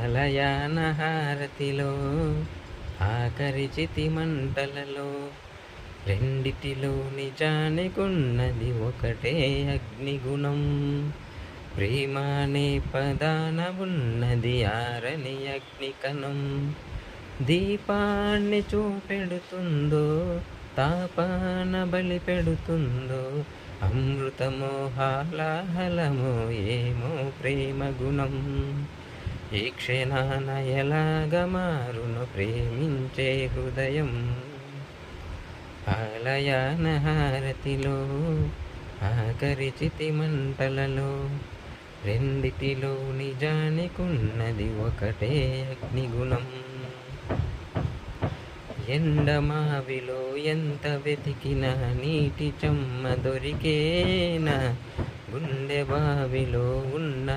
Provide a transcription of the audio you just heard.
కాలయాన హారతిలో ఆఖరి చితి మంటలలో రెండిటిలో నిజానికున్నది ఒకటే అగ్నిగుణం. ప్రేమ అనే పదాన ఉన్నది ఆరని అగ్నికణం. దీపాన్ని చూపెడుతుందో తాపాన బలి పెడుతుందో, అమృతమో హాలాహలమో ఏమో ప్రేమ గుణం. ఈ క్షణాన ఎలాగ మారును ప్రేమించే హృదయం. ఆలయాన హారతిలో ఆఖరి చితి మంటలలో రెండిటిలో నిజానికున్నది ఒకటే అగ్నిగుణం. ఎండమావిలో ఎంత వెతికినా నీటి చెమ్మ దొరికేనా, గుండె బావిలో ఉన్న